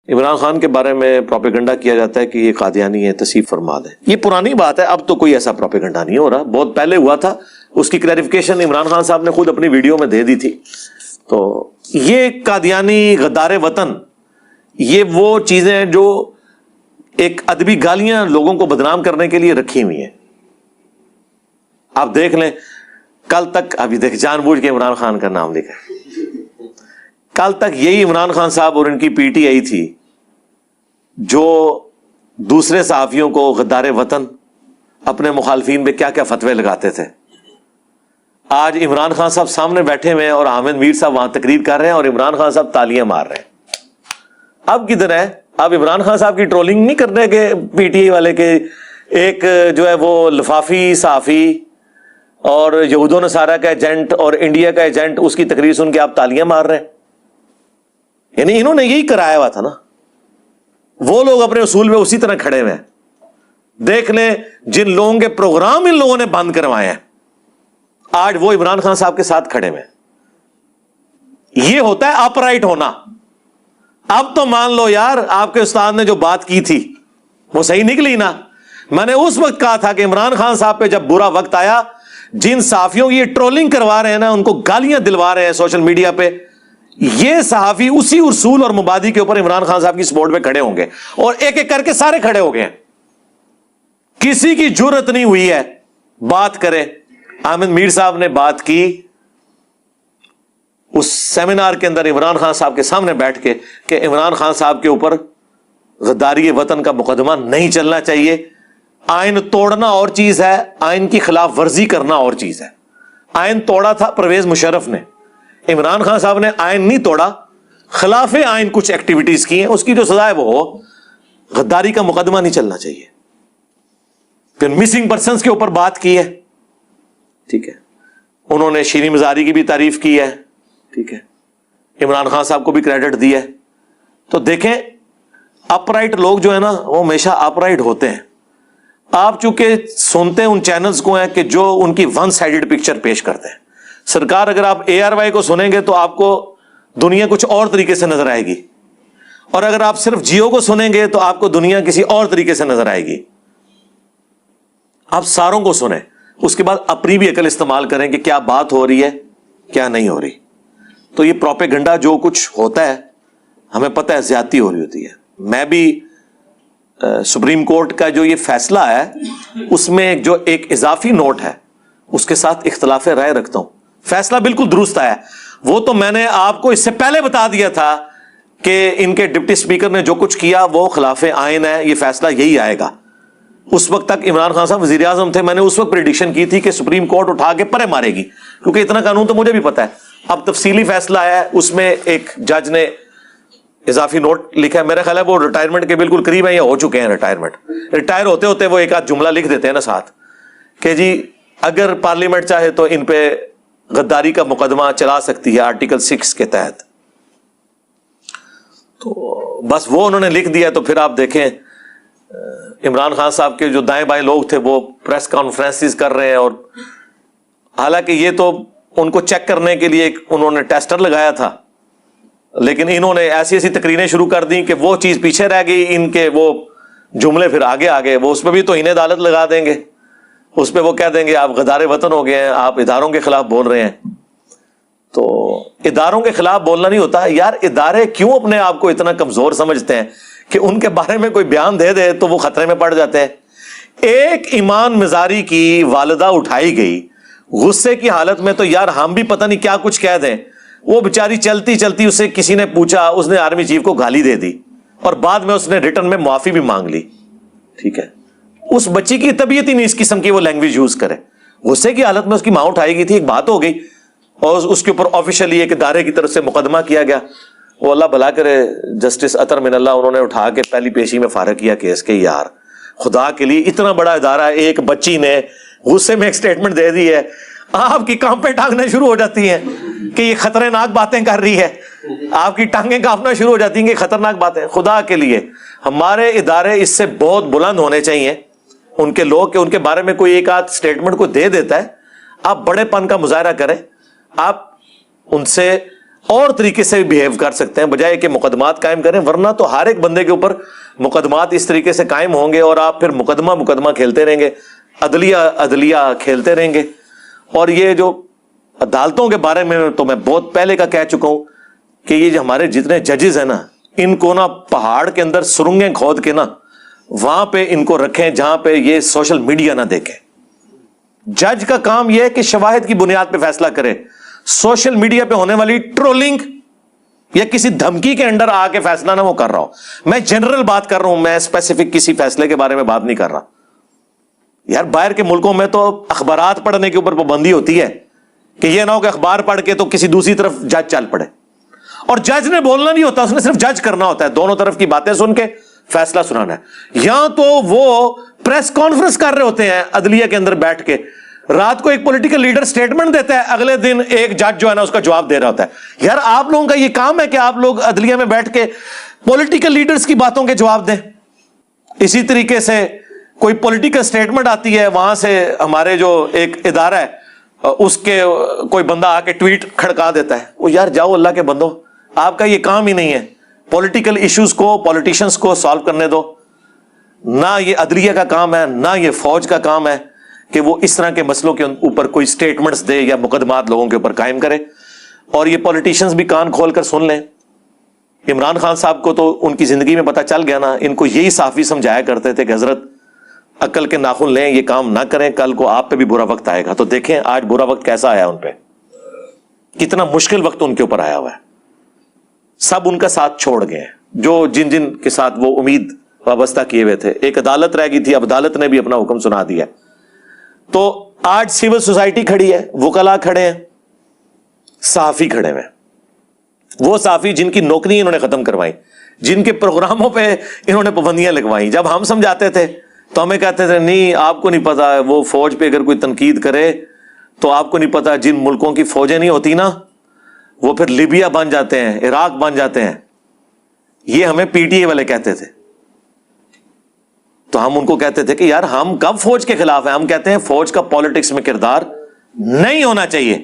عمران خان کے بارے میں پروپیگنڈا کیا جاتا ہے کہ یہ قادیانی ہے، تصحیف فرما دیں. یہ پرانی بات ہے، اب تو کوئی ایسا پروپیگنڈا نہیں ہو رہا، بہت پہلے ہوا تھا. اس کی کلیریفیکیشن عمران خان صاحب نے خود اپنی ویڈیو میں دے دی تھی. تو یہ قادیانی، غدار وطن، یہ وہ چیزیں ہیں جو ایک ادبی گالیاں لوگوں کو بدنام کرنے کے لیے رکھی ہوئی ہیں. آپ دیکھ لیں، کل تک ابھی دیکھ جان بوجھ کے عمران خان کا نام لکھا ہے. کل تک یہی عمران خان صاحب اور ان کی پی ٹی آئی تھی جو دوسرے صحافیوں کو غدار وطن، اپنے مخالفین پہ کیا کیا فتوے لگاتے تھے. آج عمران خان صاحب سامنے بیٹھے ہوئے ہیں اور حامد میر صاحب وہاں تقریر کر رہے ہیں اور عمران خان صاحب تالیاں مار رہے ہیں. اب کدھر ہے؟ اب عمران خان صاحب کی ٹرولنگ نہیں کر رہے کہ پی ٹی آئی والے کے ایک جو ہے وہ لفافی صحافی اور یہود و نصارہ کا ایجنٹ اور انڈیا کا ایجنٹ، اس کی تقریر سن کے آپ تالیاں مار رہے ہیں. یعنی انہوں نے یہی کرایا ہوا تھا نا. وہ لوگ اپنے اصول میں اسی طرح کھڑے ہوئے ہیں. دیکھ لیں جن لوگوں کے پروگرام ان لوگوں نے بند کروائے ہیں، آج وہ عمران خان صاحب کے ساتھ کھڑے ہوئے ہیں. یہ ہوتا ہے اپ رائٹ ہونا. اب تو مان لو یار، آپ کے استاد نے جو بات کی تھی وہ صحیح نکلی نا. میں نے اس وقت کہا تھا کہ عمران خان صاحب پہ جب برا وقت آیا، جن صحافیوں کی یہ ٹرولنگ کروا رہے ہیں نا، ان کو گالیاں دلوا رہے ہیں سوشل میڈیا پہ، یہ صحافی اسی اصول اور مبادی کے اوپر عمران خان صاحب کی سپورٹ پہ کھڑے ہوں گے، اور ایک ایک کر کے سارے کھڑے ہو گئے ہیں. کسی کی جرت نہیں ہوئی ہے بات کرے. حامد میر صاحب نے بات کی اس سیمینار کے اندر عمران خان صاحب کے سامنے بیٹھ کے کہ عمران خان صاحب کے اوپر غداری وطن کا مقدمہ نہیں چلنا چاہیے. آئین توڑنا اور چیز ہے، آئین کی خلاف ورزی کرنا اور چیز ہے. آئین توڑا تھا پرویز مشرف نے، عمران خان صاحب نے آئین نہیں توڑا، خلاف آئین کچھ ایکٹیویٹیز کی ہیں، اس کی جو سزا ہے وہ ہو. غداری کا مقدمہ نہیں چلنا چاہیے. پھر مسنگ پرسنز کے اوپر بات کی ہے، ٹھیک ہے. انہوں نے شیریں مزاری کی بھی تعریف کی ہے، ٹھیک ہے. عمران خان صاحب کو بھی کریڈٹ دیا ہے. تو دیکھیں اپ رائٹ لوگ جو ہے نا وہ ہمیشہ اپ رائٹ ہوتے ہیں. آپ چونکہ سنتے ان چینلز کو ہیں کہ جو ان کی ون سائیڈڈ پکچر پیش کرتے ہیں. سرکار اگر آپ اے آر وائی کو سنیں گے تو آپ کو دنیا کچھ اور طریقے سے نظر آئے گی، اور اگر آپ صرف جیو کو سنیں گے تو آپ کو دنیا کسی اور طریقے سے نظر آئے گی. آپ ساروں کو سنیں، اس کے بعد اپنی بھی عقل استعمال کریں کہ کیا بات ہو رہی ہے کیا نہیں ہو رہی. تو یہ پروپیگنڈا جو کچھ ہوتا ہے ہمیں پتہ ہے زیادتی ہو رہی ہوتی ہے. میں بھی سپریم کورٹ کا جو یہ فیصلہ ہے اس میں جو ایک اضافی نوٹ ہے اس کے ساتھ اختلاف رائے رکھتا ہوں. فیصلہ بالکل درست آیا. وہ تو میں نے آپ کو اس سے پہلے بتا دیا تھا کہ ان کے ڈپٹی اسپیکر نے جو کچھ کیا وہ خلاف آئین ہے، یہ فیصلہ یہی آئے گا. اس وقت تک عمران خان صاحب وزیر اعظم تھے. میں نے اس وقت پریڈکشن کی تھی کہ سپریم کورٹ اٹھا کے پرے مارے گی، کیونکہ اتنا قانون تو مجھے بھی پتا ہے. اب تفصیلی فیصلہ آیا ہے، اس میں ایک جج نے اضافی نوٹ لکھا ہے. میرا خیال ہے وہ ریٹائرمنٹ کے بالکل قریب ہیں یا ہو چکے ہیں. ریٹائر ہوتے ہوتے وہ ایک آدھ جملہ لکھ دیتے ہیں نا ساتھ کہ جی اگر پارلیمنٹ چاہے تو ان پہ غداری کا مقدمہ چلا سکتی ہے آرٹیکل 6 کے تحت. تو بس وہ انہوں نے لکھ دیا. تو پھر آپ دیکھیں عمران خان صاحب کے جو دائیں بائیں لوگ تھے وہ پریس کانفرنسز کر رہے ہیں، اور حالانکہ یہ تو ان کو چیک کرنے کے لیے انہوں نے ٹیسٹر لگایا تھا، لیکن انہوں نے ایسی ایسی تقریریں شروع کر دی کہ وہ چیز پیچھے رہ گئی. ان کے وہ جملے پھر آگے آگے، وہ اس پہ بھی توہین عدالت لگا دیں گے. اس پہ وہ کہہ دیں گے آپ غدار وطن ہو گئے ہیں، آپ اداروں کے خلاف بول رہے ہیں. تو اداروں کے خلاف بولنا نہیں ہوتا یار. ادارے کیوں اپنے آپ کو اتنا کمزور سمجھتے ہیں کہ ان کے بارے میں کوئی بیان دے دے تو وہ خطرے میں پڑ جاتے ہیں. ایک ایمان مزاری کی والدہ اٹھائی گئی غصے کی حالت میں، تو یار ہم بھی پتہ نہیں کیا کچھ کہہ دیں. وہ بیچاری چلتی چلتی اسے کسی نے پوچھا، اس نے آرمی چیف کو گالی دے دی اور بعد میں اس نے ریٹرن میں معافی بھی مانگ لی. ٹھیک ہے، اس بچی کی طبیعت ہی نہیں اس قسم کی وہ لینگویج یوز کرے. غصے کی حالت میں اس کی ماں اٹھائی گئی تھی، ایک بات ہو گئی اور اس کے اوپر آفیشلی ایک ادارے کی طرف سے مقدمہ کیا گیا. وہ اللہ بھلا کرے جسٹس اطہر من اللہ، انہوں نے اٹھا کے پہلی پیشی میں فارغ کیا کیس کے. یار خدا کے لیے اتنا بڑا ادارہ، ایک بچی نے غصے میں ایک سٹیٹمنٹ دے دی ہے، آپ کی کانپیں ٹانگنے شروع ہو جاتی ہیں کہ یہ خطرناک باتیں کر رہی ہے. آپ کی ٹانگیں کانپنا شروع ہو جاتی ہیں کہ خطرناک باتیں. خدا کے لیے ہمارے ادارے اس سے بہت بلند ہونے چاہیے. ان کے لوگ کہ ان کے بارے میں کوئی ایک آدھ سٹیٹمنٹ کو دے دیتا ہے، آپ بڑے پن کا مظاہرہ کریں، آپ ان سے اور طریقے سے بہیو کر سکتے ہیں بجائے کہ مقدمات قائم کریں. ورنہ تو ہر ایک بندے کے اوپر مقدمات اس طریقے سے قائم ہوں گے اور آپ پھر مقدمہ کھیلتے رہیں گے, عدلیہ کھیلتے رہیں گے. اور یہ جو عدالتوں کے بارے میں تو میں بہت پہلے کا کہہ چکا ہوں کہ یہ جو ہمارے جتنے ججز ہیں نا, ان کو نا پہاڑ کے اندر سرنگیں کھود کے نا وہاں پہ ان کو رکھیں جہاں پہ یہ سوشل میڈیا نہ دیکھیں. جج کا کام یہ ہے کہ شواہد کی بنیاد پہ فیصلہ کرے. سوشل میڈیا پہ ہونے والی ٹرولنگ یا کسی دھمکی کے انڈر آ کے فیصلہ نہ وہ کر رہا ہوں. میں جنرل بات کر رہا ہوں, میں اسپیسیفک کسی فیصلے کے بارے میں بات نہیں کر رہا. یار باہر کے ملکوں میں تو اخبارات پڑھنے کے اوپر پابندی ہوتی ہے کہ یہ نہ ہو کہ اخبار پڑھ کے تو کسی دوسری طرف جج چل پڑے. اور جج نے بولنا نہیں ہوتا, اس نے صرف جج کرنا ہوتا ہے, دونوں طرف کی باتیں سن کے فیصلہ سنانا ہے. یہاں تو وہ پریس کانفرنس کر رہے ہوتے ہیں عدلیہ کے اندر بیٹھ کے, رات کو ایک پولیٹیکل لیڈر سٹیٹمنٹ دیتا ہے, اگلے دن ایک جج جو ہے نا اس کا جواب دے رہا ہوتا ہے. یار آپ لوگوں کا یہ کام ہے کہ آپ لوگ عدلیہ میں بیٹھ کے پولیٹیکل لیڈرز کی باتوں کے جواب دیں. اسی طریقے سے کوئی پولیٹیکل سٹیٹمنٹ آتی ہے, وہاں سے ہمارے جو ایک ادارہ ہے اس کے کوئی بندہ آ کے ٹویٹ کھڑکا دیتا ہے. وہ یار جاؤ اللہ کے بندو, آپ کا یہ کام ہی نہیں ہے پولیٹیکل ایشوز کو پولیٹیشنز کو سالو کرنے دو. نہ یہ عدلیہ کا کام ہے نہ یہ فوج کا کام ہے کہ وہ اس طرح کے مسئلوں کے اوپر کوئی سٹیٹمنٹس دے یا مقدمات لوگوں کے اوپر قائم کرے. اور یہ پولیٹیشنز بھی کان کھول کر سن لیں. عمران خان صاحب کو تو ان کی زندگی میں پتہ چل گیا نا, ان کو یہی صحافی سمجھایا کرتے تھے کہ حضرت عقل کے ناخن لیں, یہ کام نہ کریں, کل کو آپ پہ بھی برا وقت آئے گا. تو دیکھیں آج برا وقت کیسا آیا ان پہ, کتنا مشکل وقت ان کے اوپر آیا ہوا ہے. سب ان کا ساتھ چھوڑ گئے ہیں جو جن کے ساتھ وہ امید وابستہ کیے ہوئے تھے. ایک عدالت رہ گئی تھی, اب عدالت نے بھی اپنا حکم سنا دیا. تو آج سول سوسائٹی کھڑی ہے, وکلاء کھڑے ہیں, صحافی کھڑے ہوئے. وہ صحافی جن کی نوکری انہوں نے ختم کروائی, جن کے پروگراموں پہ انہوں نے پابندیاں لگوائی. جب ہم سمجھاتے تھے تو ہمیں کہتے تھے نہیں آپ کو نہیں پتا, وہ فوج پہ اگر کوئی تنقید کرے تو آپ کو نہیں پتا, جن ملکوں کی فوجیں نہیں ہوتی نا وہ پھر لیبیا بن جاتے ہیں, عراق بن جاتے ہیں. یہ ہمیں پی ٹی اے والے کہتے تھے. تو ہم ان کو کہتے تھے کہ یار ہم کب فوج کے خلاف ہیں, ہم کہتے ہیں فوج کا پالیٹکس میں کردار نہیں ہونا چاہیے.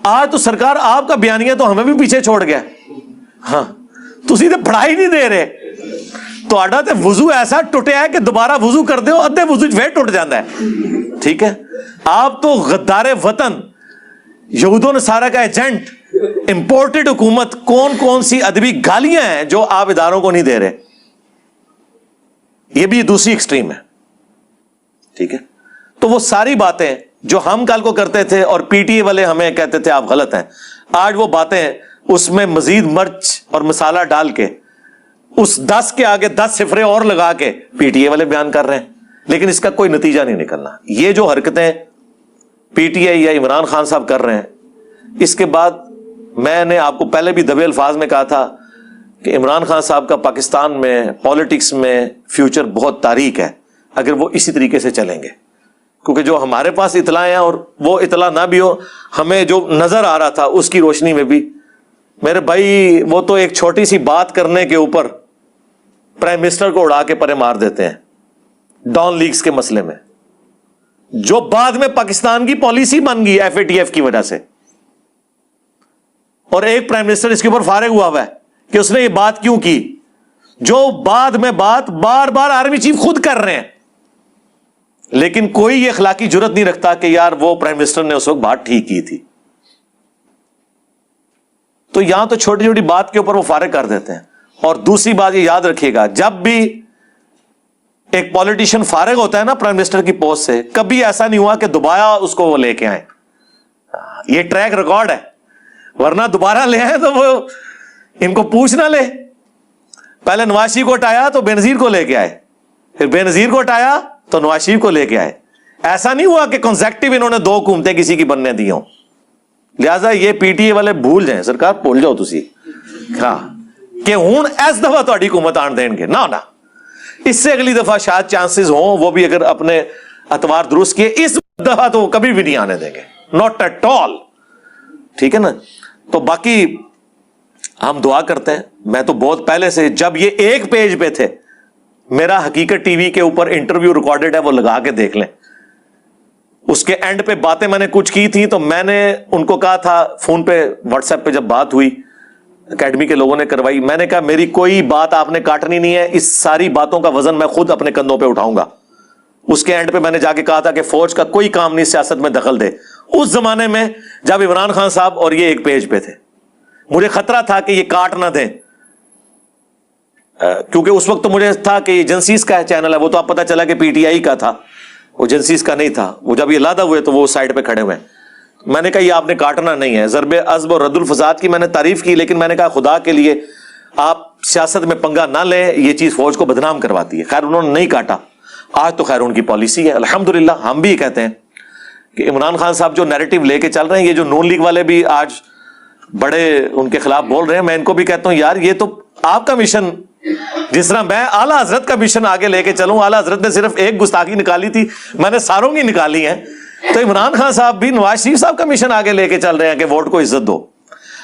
آج تو سرکار آپ کا بیانیہ تو ہمیں بھی پیچھے چھوڑ گیا. ہاں تسی تے پڑھائی نہیں دے رہے, تو آڈا تے وضو ایسا ٹوٹیا ہے کہ دوبارہ وضو کر دے ادھے وضو وے ٹوٹ جاتا ہے. ٹھیک ہے, آپ تو غدار وطن, یہود و نصارہ کا ایجنٹ, امپورٹڈ حکومت, کون سی ادبی گالیاں ہیں جو آپ اداروں کو نہیں دے رہے. یہ بھی دوسری ایکسٹریم ہے. ٹھیک ہے, تو وہ ساری باتیں جو ہم کل کو کرتے تھے اور پی ٹی اے والے ہمیں کہتے تھے آپ غلط ہیں, آج وہ باتیں اس میں مزید مرچ اور مسالہ ڈال کے اس 10 کے آگے 10 صفرے اور لگا کے پی ٹی اے والے بیان کر رہے ہیں. لیکن اس کا کوئی نتیجہ نہیں نکلنا. یہ جو حرکتیں پی ٹی اے یا عمران خان صاحب کر رہے ہیں, اس کے بعد میں نے آپ کو پہلے بھی دبے الفاظ میں کہا تھا کہ عمران خان صاحب کا پاکستان میں پالیٹکس میں فیوچر بہت تاریک ہے اگر وہ اسی طریقے سے چلیں گے. کیونکہ جو ہمارے پاس اطلاع ہیں اور وہ اطلاع نہ بھی ہو, ہمیں جو نظر آ رہا تھا اس کی روشنی میں بھی, میرے بھائی وہ تو ایک چھوٹی سی بات کرنے کے اوپر پرائم منسٹر کو اڑا کے پرے مار دیتے ہیں ڈان لیگز کے مسئلے میں, جو بعد میں پاکستان کی پالیسی بن گئی ایف اے ٹی ایف کی وجہ سے. اور ایک پرائم منسٹر اس کے اوپر فارغ ہوا ہوا ہے کہ اس نے یہ بات کیوں کی, جو بعد میں بات بار بار آرمی چیف خود کر رہے ہیں. لیکن کوئی یہ اخلاقی جرت نہیں رکھتا کہ یار وہ پرائم منسٹر نے اس وقت بات ٹھیک کی تھی. تو یہاں تو چھوٹی چھوٹی بات کے اوپر وہ فارغ کر دیتے ہیں. اور دوسری بات یہ یاد رکھیے گا, جب بھی ایک پولیٹیشین فارغ ہوتا ہے نا پرائم منسٹر کی پوسٹ سے, کبھی ایسا نہیں ہوا کہ دوبارہ اس کو وہ لے کے آئے. یہ ٹریک ریکارڈ ہے, ورنہ دوبارہ لے آئے تو وہ ان کو پوچھ نہ لے. پہلے نواز شریف کو ہٹایا تو بینظیر کو لے کے آئے, پھر بینظیر کو ہٹایا تو نواز شریف کو لے کے آئے. ایسا نہیں ہوا کہ کنسیکٹیو انہوں نے 2 حکومتیں کسی کی بننے دی ہوں. لہٰذا یہ پی ٹی اے والے بھول جائیں, سرکار بھول جاؤ تسی ہاں کہ ہوں اس دفعہ تہاڈی حکومت آن دین گے نہ. اس سے اگلی دفعہ شاید چانسز ہوں, وہ بھی اگر اپنے اتوار درست کیے, اس دفعہ تو وہ کبھی بھی نہیں آنے دیں گے, ناٹ ایٹ آل. ٹھیک ہے نا. تو باقی ہم دعا کرتے ہیں. میں تو بہت پہلے سے, جب یہ ایک پیج پہ تھے, میرا حقیقت ٹی وی کے اوپر انٹرویو ریکارڈڈ ہے, وہ لگا کے دیکھ لیں. اس کے اینڈ پہ باتیں میں نے کچھ کی تھی تو میں نے ان کو کہا تھا فون پہ واٹس ایپ پہ جب بات ہوئی اکیڈمی کے لوگوں نے کروائی, میں نے کہا میری کوئی بات آپ نے کاٹنی نہیں ہے, اس ساری باتوں کا وزن میں خود اپنے کندھوں پہ اٹھاؤں گا. اس کے اینڈ پہ میں نے جا کے کہا تھا کہ فوج کا کوئی کام نہیں سیاست میں دخل دے. اس زمانے میں جب عمران خان صاحب اور یہ ایک پیج پہ تھے, مجھے خطرہ تھا کہ یہ کاٹ نہ دیں, کیونکہ اس وقت تو مجھے تھا کہ یہ ایجنسیز کا چینل ہے, وہ تو اب پتہ چلا کہ پی ٹی آئی کا تھا, وہ ایجنسیز کا نہیں تھا. وہ جب یہ لادہ ہوئے تو وہ سائڈ پہ کھڑے ہوئے. میں نے کہا یہ آپ نے کاٹنا نہیں ہے. ضرب عزب اور رد الفساد کی میں نے تعریف کی, لیکن میں نے کہا خدا کے لیے آپ سیاست میں پنگا نہ لیں, یہ چیز فوج کو بدنام کرواتی ہے. خیر انہوں نے نہیں کاٹا. آج تو خیر ان کی پالیسی ہے الحمدللہ. ہم بھی کہتے ہیں کہ عمران خان صاحب جو نیریٹو لے کے چل رہے ہیں, یہ جو نون لیگ والے بھی آج بڑے ان کے خلاف بول رہے ہیں, میں ان کو بھی کہتا ہوں یار یہ تو آپ کا مشن, جس طرح میں اعلیٰ حضرت کا مشن آگے لے کے چلوں. اعلیٰ حضرت نے صرف ایک گستاخی نکالی تھی, میں نے ساروں کی نکالی ہیں. تو عمران خان صاحب بھی نواز شریف صاحب کا مشن آگے لے کے چل رہے ہیں کہ ووٹ کو عزت دو.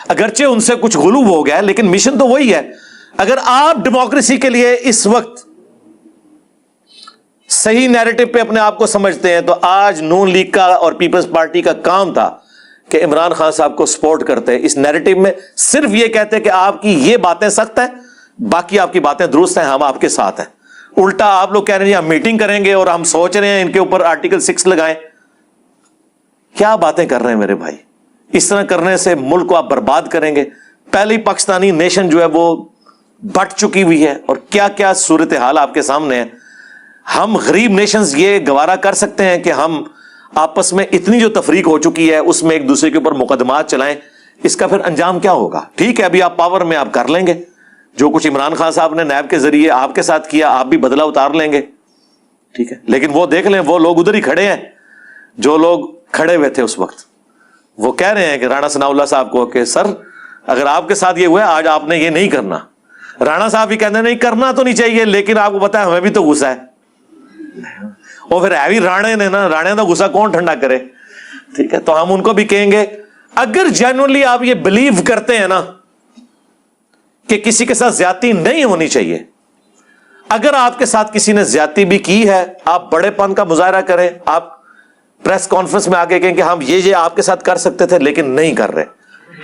اگرچہ ان سے کچھ غلو ہو گیا لیکن مشن تو وہی ہے. اگر آپ ڈیموکریسی کے لیے اس وقت صحیح نیریٹو پہ اپنے آپ کو سمجھتے ہیں, تو آج نون لیگ کا اور پیپلز پارٹی کا کام تھا کہ عمران خان صاحب کو سپورٹ کرتے. اس نیریٹو میں صرف یہ کہتے کہ آپ کی یہ باتیں سخت ہیں, باقی آپ کی باتیں درست ہیں, ہم آپ کے ساتھ ہیں. الٹا آپ لوگ کہہ رہے ہیں ہم میٹنگ کریں گے اور ہم سوچ رہے ہیں ان کے اوپر آرٹیکل 6 لگائیں. کیا باتیں کر رہے ہیں میرے بھائی؟ اس طرح کرنے سے ملک کو آپ برباد کریں گے. پہلی پاکستانی نیشن جو ہے وہ بٹ چکی ہوئی ہے, اور کیا کیا صورتحال آپ کے سامنے ہے. ہم غریب نیشنز یہ گوارا کر سکتے ہیں کہ ہم آپس میں اتنی جو تفریق ہو چکی ہے اس میں ایک دوسرے کے اوپر مقدمات چلائیں. اس کا پھر انجام کیا ہوگا؟ ٹھیک ہے ابھی آپ پاور میں آپ کر لیں گے, جو کچھ عمران خان صاحب نے نیب کے ذریعے آپ کے ساتھ کیا آپ بھی بدلہ اتار لیں گے, ٹھیک ہے. لیکن وہ دیکھ لیں وہ لوگ ادھر ہی کھڑے ہیں جو لوگ کھڑے ہوئے تھے اس وقت. وہ کہہ رہے ہیں کہ رانا ثناء اللہ صاحب کو کہ سر اگر آپ کے ساتھ یہ ہوا ہے آج آپ نے یہ نہیں کرنا. رانا صاحب بھی کہتے ہیں نہیں کرنا تو نہیں چاہیے, لیکن آپ کو پتا ہے ہمیں بھی تو غصہ ہے. اور پھر ایوی رانے نے نا, رانے کا غصہ کون ٹھنڈا کرے, ٹھیک ہے. تو ہم ان کو بھی کہیں گے اگر جینوئنلی آپ یہ بلیو کرتے ہیں نا کہ کسی کے ساتھ زیادتی نہیں ہونی چاہیے, اگر آپ کے ساتھ کسی نے زیادتی بھی کی ہے آپ بڑے پن کا مظاہرہ کریں, آپ پریس کانفرنس میں آگے کہیں کہ ہم یہ آپ کے ساتھ کر سکتے تھے لیکن نہیں کر رہے,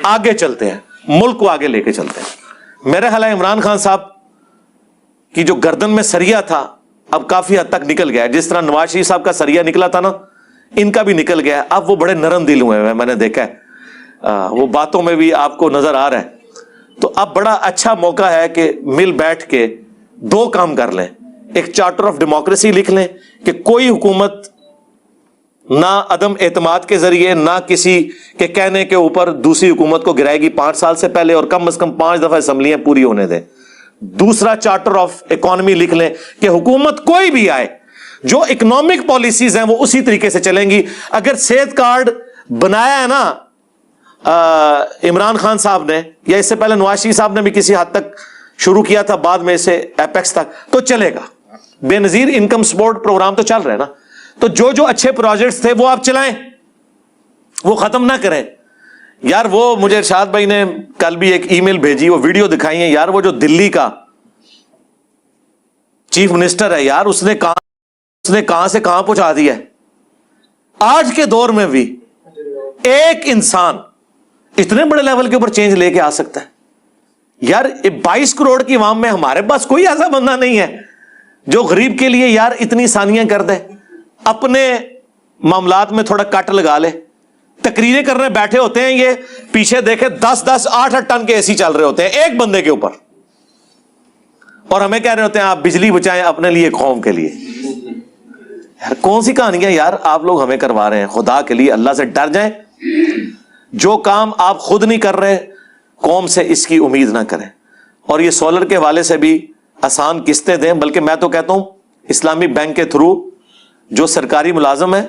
آگے چلتے ہیں, ملک کو آگے لے کے چلتے ہیں. میرے خیال ہے عمران خان صاحب کی جو گردن میں سریا تھا اب کافی حد تک نکل گیا ہے. جس طرح نواز شریف صاحب کا سریا نکلا تھا نا, ان کا بھی نکل گیا ہے. اب وہ بڑے نرم دل ہوئے ہیں, میں نے دیکھا ہے, وہ باتوں میں بھی آپ کو نظر آ رہا ہے. تو اب بڑا اچھا موقع ہے کہ مل بیٹھ کے دو کام کر لیں. ایک چارٹر آف ڈیموکریسی لکھ لیں کہ کوئی حکومت نہ عدم اعتماد کے ذریعے نہ کسی کے کہنے کے اوپر دوسری حکومت کو گرائے گی 5 سال سے پہلے, اور کم از کم 5 دفعہ اسمبلیاں پوری ہونے دیں. دوسرا چارٹر آف اکانومی لکھ لیں کہ حکومت کوئی بھی آئے جو اکنامک پالیسیز ہیں وہ اسی طریقے سے چلیں گی. اگر صحت کارڈ بنایا ہے نا عمران خان صاحب نے, یا اس سے پہلے نواز شریف صاحب نے بھی کسی حد تک شروع کیا تھا, بعد میں اسے ایپیکس تک, تو چلے گا. بے نظیر انکم سپورٹ پروگرام تو چل رہے ہیں نا, تو جو اچھے پروجیکٹس تھے وہ آپ چلائیں, وہ ختم نہ کریں. یار وہ مجھے ارشاد بھائی نے کل بھی ایک ای میل بھیجی, وہ ویڈیو دکھائی ہے. یار وہ جو دلی کا چیف منسٹر ہے یار, اس نے کہاں سے کہاں پہنچا دیا ہے. آج کے دور میں بھی ایک انسان اتنے بڑے لیول کے اوپر چینج لے کے آ سکتا ہے. یار 22 کروڑ کی عوام میں ہمارے پاس کوئی ایسا بندہ نہیں ہے جو غریب کے لیے یار اتنی آسانیاں کر دے, اپنے معاملات میں تھوڑا کٹ لگا لے. تقریریں کرنے بیٹھے ہوتے ہیں یہ, پیچھے دیکھے 10-10 8-8 ٹن کے AC چل رہے ہوتے ہیں ایک بندے کے اوپر, اور ہمیں کہہ رہے ہوتے ہیں آپ بجلی بچائیں اپنے لیے قوم کے لیے. یار کون سی کہانیاں یار آپ لوگ ہمیں کروا رہے ہیں. خدا کے لیے اللہ سے ڈر جائیں. جو کام آپ خود نہیں کر رہے قوم سے اس کی امید نہ کریں. اور یہ سولر کے حوالے سے بھی آسان قسطیں دیں, بلکہ میں تو کہتا ہوں اسلامی بینک کے تھرو جو سرکاری ملازم ہیں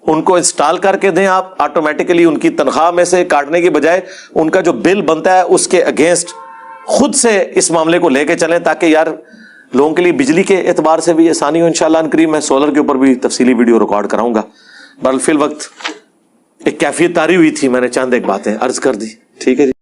ان کو انسٹال کر کے دیں آپ, آٹومیٹکلی ان کی تنخواہ میں سے کاٹنے کی بجائے ان کا جو بل بنتا ہے اس کے اگینسٹ خود سے اس معاملے کو لے کے چلیں, تاکہ یار لوگوں کے لیے بجلی کے اعتبار سے بھی آسانی ہو. انشاءاللہ ان قریب میں سولر کے اوپر بھی تفصیلی ویڈیو ریکارڈ کراؤں گا. بہرحال فی الوقت ایک کیفیت طاری ہوئی تھی, میں نے چند ایک باتیں عرض کر دی. ٹھیک ہے جی.